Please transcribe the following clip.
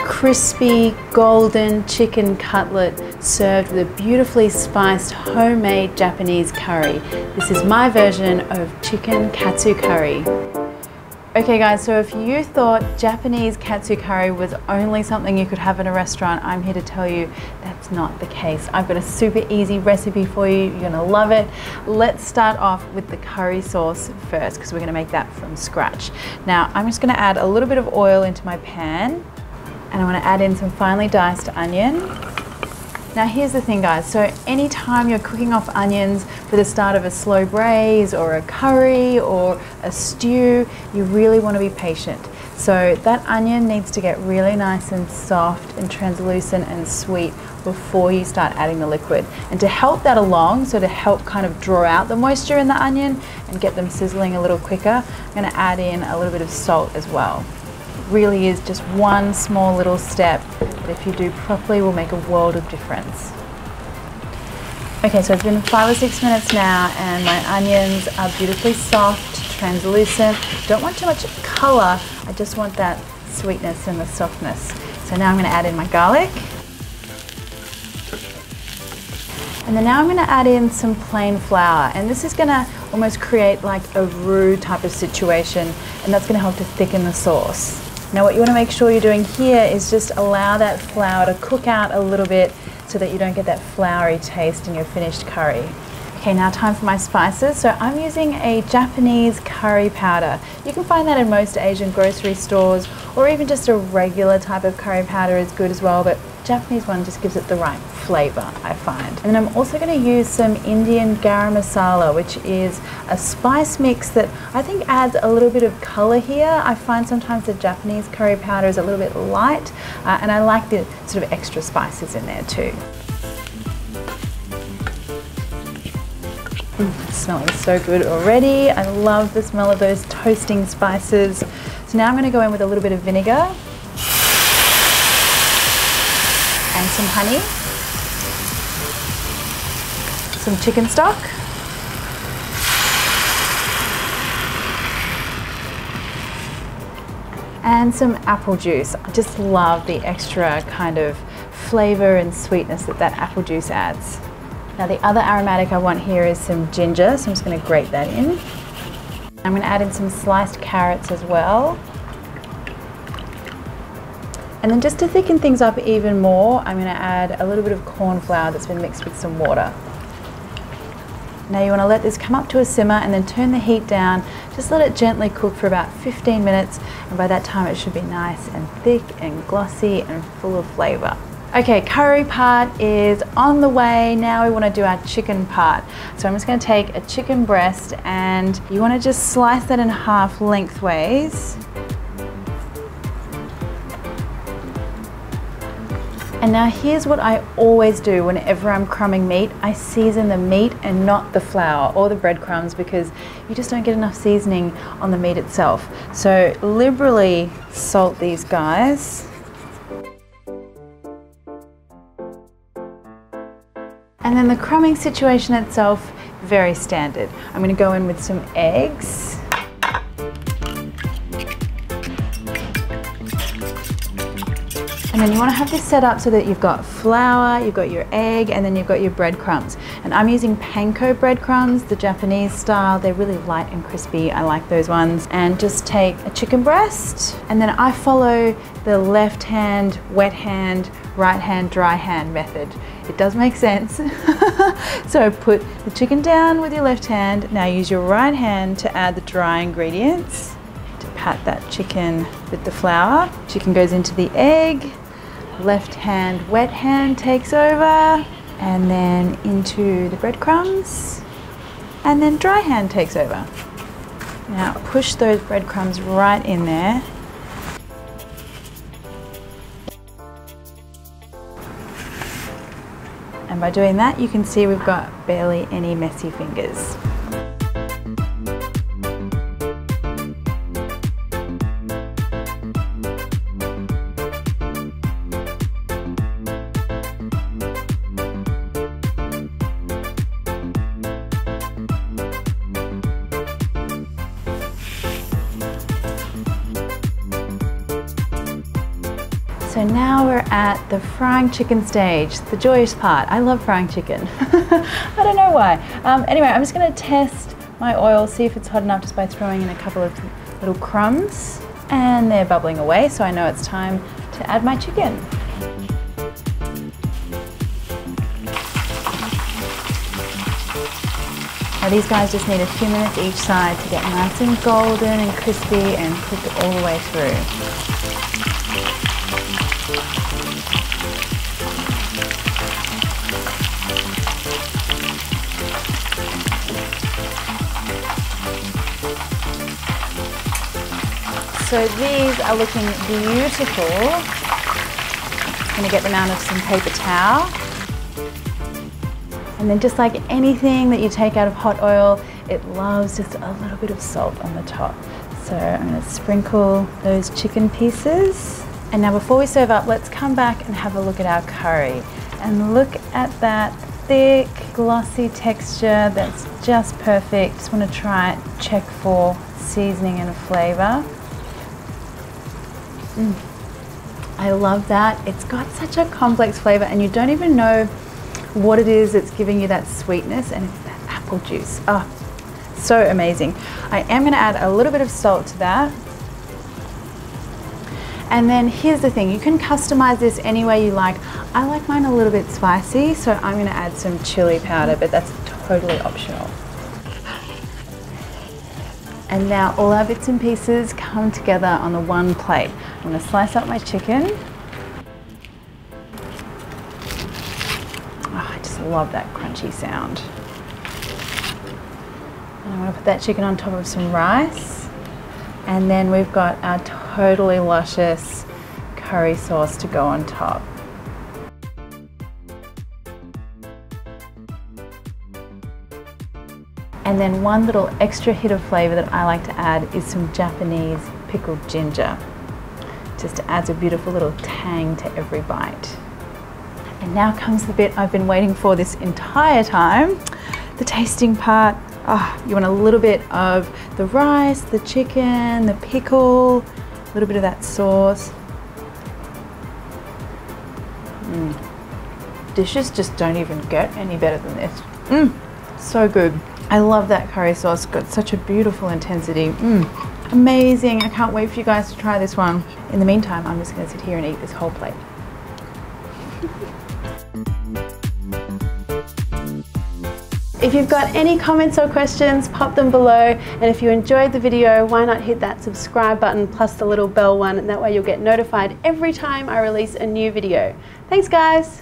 crispy golden chicken cutlet served with a beautifully spiced homemade Japanese curry. This is my version of chicken katsu curry. Okay guys, so if you thought Japanese katsu curry was only something you could have in a restaurant, I'm here to tell you that's not the case. I've got a super easy recipe for you. You're gonna love it. Let's start off with the curry sauce first because we're gonna make that from scratch. Now, I'm just gonna add a little bit of oil into my pan and I wanna add in some finely diced onion. Now here's the thing guys, so anytime you're cooking off onions for the start of a slow braise or a curry or a stew, you really want to be patient. So that onion needs to get really nice and soft and translucent and sweet before you start adding the liquid. And to help that along, so to help kind of draw out the moisture in the onion and get them sizzling a little quicker, I'm going to add in a little bit of salt as well. Really is just one small little step that if you do properly will make a world of difference. Okay, so it's been 5 or 6 minutes now and my onions are beautifully soft, translucent. Don't want too much color, I just want that sweetness and the softness. So now I'm going to add in my garlic. And then now I'm going to add in some plain flour, and this is going to almost create like a roux type of situation, and that's going to help to thicken the sauce. Now what you want to make sure you're doing here is just allow that flour to cook out a little bit so that you don't get that floury taste in your finished curry. Okay, now time for my spices. So I'm using a Japanese curry powder. You can find that in most Asian grocery stores, or even just a regular type of curry powder is good as well, but Japanese one just gives it the right flavor, I find. And then I'm also going to use some Indian garam masala, which is a spice mix that I think adds a little bit of color here. I find sometimes the Japanese curry powder is a little bit light, and I like the sort of extra spices in there too. It's smelling so good already. I love the smell of those toasting spices. So now I'm going to go in with a little bit of vinegar and some honey, some chicken stock, and some apple juice. I just love the extra kind of flavor and sweetness that that apple juice adds. Now the other aromatic I want here is some ginger, so I'm just going to grate that in. I'm going to add in some sliced carrots as well. And then just to thicken things up even more, I'm going to add a little bit of corn flour that's been mixed with some water. Now you want to let this come up to a simmer and then turn the heat down. Just let it gently cook for about 15 minutes, and by that time it should be nice and thick and glossy and full of flavour. Okay, curry part is on the way. Now we want to do our chicken part. So I'm just going to take a chicken breast and you want to just slice that in half lengthways. And now here's what I always do whenever I'm crumbing meat. I season the meat and not the flour or the breadcrumbs because you just don't get enough seasoning on the meat itself. So liberally salt these guys. And then the crumbing situation itself, very standard. I'm going to go in with some eggs. And then you want to have this set up so that you've got flour, you've got your egg, and then you've got your breadcrumbs. And I'm using panko breadcrumbs, the Japanese style. They're really light and crispy. I like those ones. And just take a chicken breast, and then I follow the left hand, wet hand, right hand, dry hand method. It does make sense. So put the chicken down with your left hand. Now use your right hand to add the dry ingredients. To pat that chicken with the flour. Chicken goes into the egg. Left hand, wet hand takes over. And then into the breadcrumbs. And then dry hand takes over. Now push those breadcrumbs right in there. And by doing that, you can see we've got barely any messy fingers. So now we're at the frying chicken stage, the joyous part. I love frying chicken. I don't know why. Anyway, I'm just gonna test my oil, see if it's hot enough just by throwing in a couple of little crumbs. And they're bubbling away, so I know it's time to add my chicken. Now these guys just need a few minutes each side to get nice and golden and crispy and cook all the way through. So these are looking beautiful. I'm gonna get them out of some paper towel. And then just like anything that you take out of hot oil, it loves just a little bit of salt on the top. So I'm gonna sprinkle those chicken pieces. And now before we serve up, let's come back and have a look at our curry. And look at that thick, glossy texture that's just perfect. Just wanna try it, check for seasoning and flavor. I love that. It's got such a complex flavor and you don't even know what it is that's giving you that sweetness, and it's that apple juice. Oh, so amazing. I am gonna add a little bit of salt to that. And then here's the thing, you can customize this any way you like. I like mine a little bit spicy, so I'm gonna add some chili powder, but that's totally optional. And now all our bits and pieces come together on the one plate. I'm gonna slice up my chicken. Oh, I just love that crunchy sound. And I'm gonna put that chicken on top of some rice. And then we've got our totally luscious curry sauce to go on top. And then one little extra hit of flavor that I like to add is some Japanese pickled ginger. Just adds a beautiful little tang to every bite. And now comes the bit I've been waiting for this entire time, the tasting part. Oh, you want a little bit of the rice, the chicken, the pickle, a little bit of that sauce. Dishes just don't even get any better than this. So good. I love that curry sauce, got such a beautiful intensity. Amazing, I can't wait for you guys to try this one. In the meantime, I'm just gonna sit here and eat this whole plate. If you've got any comments or questions, pop them below. And if you enjoyed the video, why not hit that subscribe button plus the little bell one, and that way you'll get notified every time I release a new video. Thanks guys.